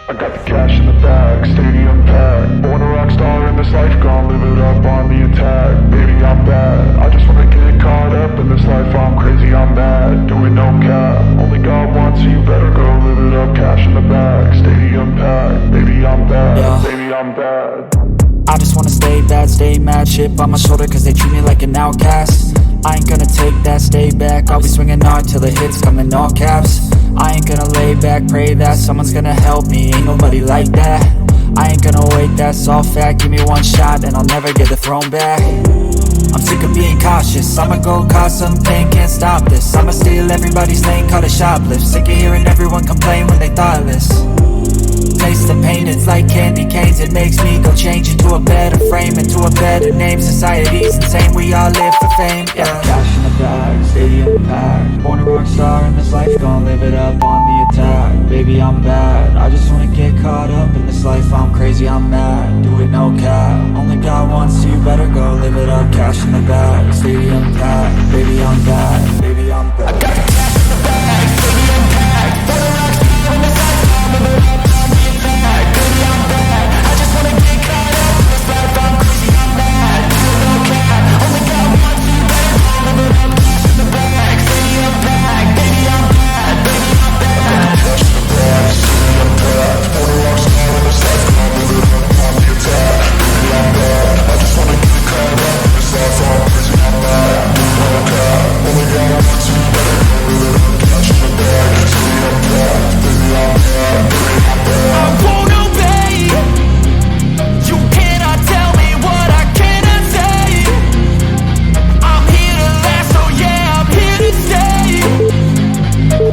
I got the cash in the bag, stadium packed. Born a rock star in this life, gon' live it up on the attack. Baby, I'm bad, I just wanna get caught up in this life. I'm crazy, I'm mad, doing no cap. Only God wants you, better go live it up. Cash in the bag, stadium packed. Baby, I'm bad, yeah. Baby, I'm bad. I just wanna stay bad, stay mad. Chip on my shoulder cause they treat me like an outcast. I ain't gonna take that, stay back. I'll be swinging hard till the hits come in all caps. I ain't gonna lay back, pray that someone's gonna help me. Ain't nobody like that. I ain't gonna wait, that's all fact. Give me one shot and I'll never get the throne back. I'm sick of being cautious, I'ma go cause some pain, can't stop this. I'ma steal everybody's lane, call it shoplift. Sick of hearing everyone complain when they thoughtless. Taste the pain, it's like candy canes. It makes me go change into a better frame, into a better name. Society's insane, we all live for fame, yeah. Cash in the bag, stadium packed. Born a rock star in this life, gon' live it up on the attack. Baby, I'm bad, I just wanna get caught up in this life. I'm crazy, I'm mad, do it no cap. Only God wants you, better go live it up. Cash in the bag, stadium packed. Baby, I'm bad, baby, I'm bad. I got the cash in the bag, stadium packed. Born a rock star in this life, gon' live it up. Baby, I'm bad, I just wanna get caught up in this life. I'm crazy, I'm mad, do it no cap. Only God wants you, better go live it up. Cash in the bag, stadium packed. Baby, I'm bad, baby, I'm bad. Cash in the bag, stadium packed. Born a rock star in this life, gon' live it up on the attack. Baby, I'm bad, I just wanna get caught up in this life. I'm crazy, I'm mad, do it no cap. Only God wants you, better go live it up. Cash in the bag, stadium packed. Baby, I'm bad, baby, I'm bad. I won't obey. You cannot tell me what I cannot say. I'm here to last, so yeah, I'm here to stay.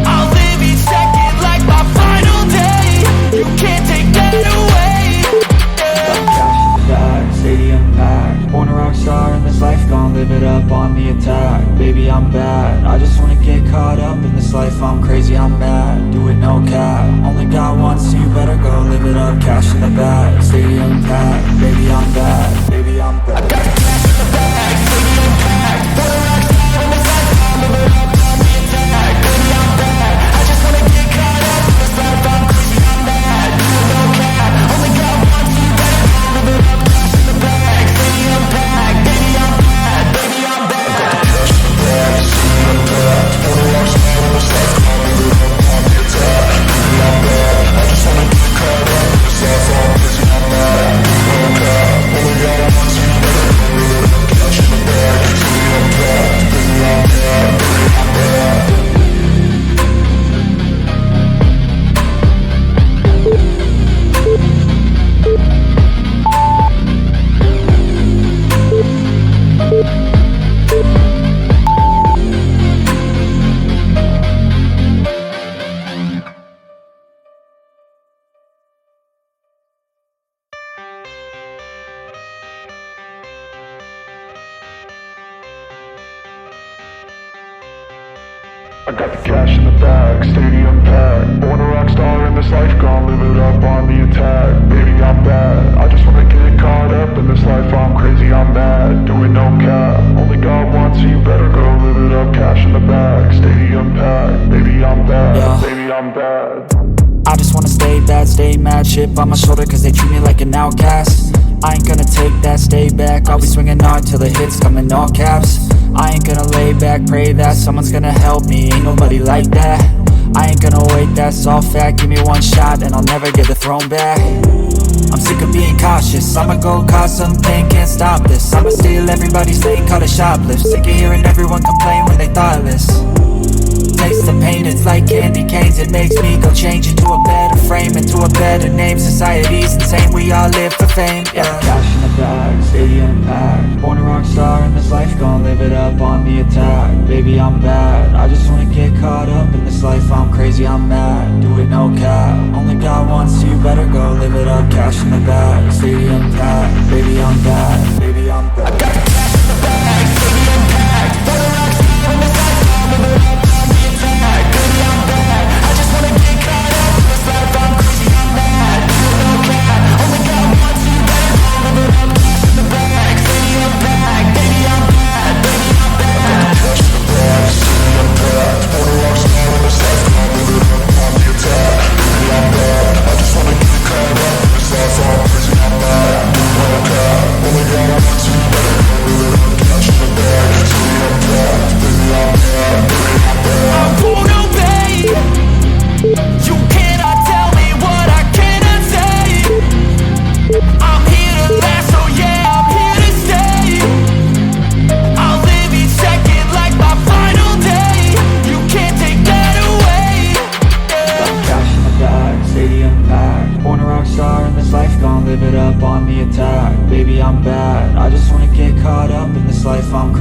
I'll live each second like my final day. You can't take that away, yeah. Cash in the bag, stadium packed. Born a rock star in this life, gon' live it up on the attack. Baby, I'm bad, I just wanna get caught up in this life. I'm crazy, I'm mad, do it no cap. Only God wants you, better go live it up. Cash in the bag, stadium packed. Baby, I'm bad, baby, I'm bad. I got the cash in the bag, stadium packed. Born a rock star in this life, gon' live it up on the attack. Baby, I'm bad, I just wanna get caught up in this life. I'm crazy, I'm mad, do it no cap. Only God wants you, better go live it up. Cash in the bag, stadium packed. Baby, I'm bad, baby, I'm bad. I got the cash in the bag, stadium packed. Born a rock star in this life, gon' live it up on the attack. Baby, I'm bad, I just wanna get caught up in this life. I'm crazy, I'm mad, do it no cap. Only God wants you, better go live it up. Cash in the bag, stadium packed. Baby, I'm bad, baby, I'm bad. I got the cash in the bag, stadium packed. Born a rock star in this life, gon' live it up on the attack. Baby, I'm bad, I just wanna get caught up in this life. I'm crazy, I'm mad, doing no cap. Only God wants you, better go live it up. Cash in the bag, stadium packed. Baby, I'm bad, yeah. Baby, I'm bad. I just wanna stay bad, stay mad. Chip on my shoulder cause they treat me like an outcast. I ain't gonna take that, stay back. I'll be swinging hard till the hits come in all caps. I ain't gonna lay back, pray that someone's gonna help me. Ain't nobody like that. I ain't gonna wait, that's all fact. Give me one shot and I'll never get the throne back. I'm sick of being cautious, I'ma go cause some pain, can't stop this. I'ma steal everybody's lane, call it shoplift. Sick of hearing everyone complain when they thoughtless. Taste the pain, it's like candy canes. It makes me go change into a better frame, into a better name. Society's insane, we all live for fame, yeah. Cash in the bag, stadium packed. Born a rock star in this life, gon' live it up on the attack. Baby, I'm bad, I just wanna get caught up in this life. I'm crazy, I'm mad, do it no cap. Only God wants you, better go live it up. Cash in the bag, stadium packed. Baby, I'm bad, baby, I'm bad. I got the cash in the bag, stadium packed. Born a rock star in this life, gon' live it up. Baby, I'm bad, I just wanna get caught up in this life. I'm crazy, I'm mad, do it no cap. Only God wants you, better go live it up. Cash in the bag, stadium packed. Baby, I'm bad, baby, I'm bad. I got the cash in the bag, stadium packed. Born a rock star in this life, gon' live it up on the attack. Baby, I'm bad, I just wanna get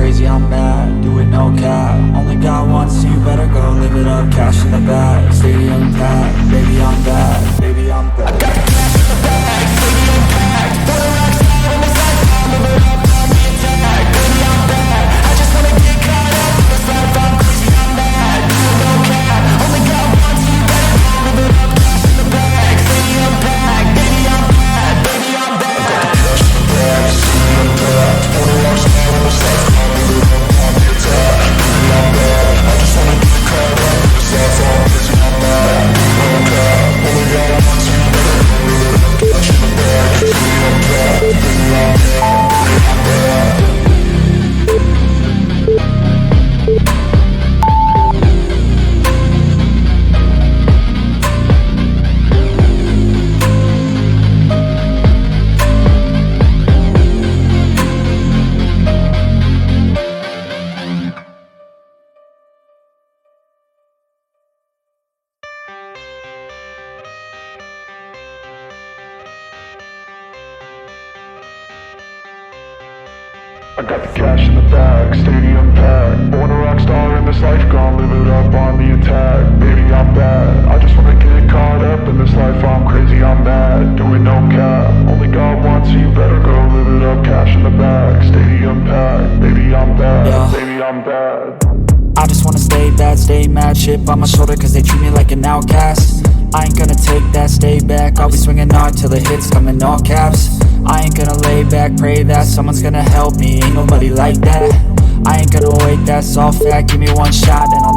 crazy, I'm mad, do it no cap. Only got one, so you better go live it up. Cash in the bag, stadium packed. Baby, I'm bad, baby, I'm bad. I got the cash in the bag, stadium packed. Born a rock star in this life, I'll live it up on the attack. Baby, I'm bad, I just wanna get caught up in this life, I'm crazy, I'm mad, do it no cap. Only got one, so you better go live it up. Cash in the bag, stadium packed. Baby, I'm bad, baby, I'm bad. I got the cash in the bag, stadium packed. Born a rock star in this life, I'll live it up on the attack. Baby, I'm bad, I just wanna get caught up in this life, I'm crazy, I'm mad, do it no cap. Only got one, so you better go live it up. Cash in the bag, stadium packed. Baby, I'm bad, baby, I'm bad. I got the cash in the bag, stadium packed. Born a rock star in this life, gon' live it up on the attack. Baby, I'm bad, I just wanna get caught up in this life, I'm crazy, I'm mad, doing no cap. Only got one, so you better go live it up. Cash in the bag, stadium packed. Baby, I'm bad, yeah. Baby, I'm bad. I just wanna stay bad, stay mad, chip on my shoulder cause they treat me like an outcast. I ain't gonna take that, stay back, I'll be swinging hard till the hits come in all caps. I ain't gonna lay back, pray that someone's gonna help me, ain't nobody like that. I ain't gonna wait, that's all fact, give me one shot and I'll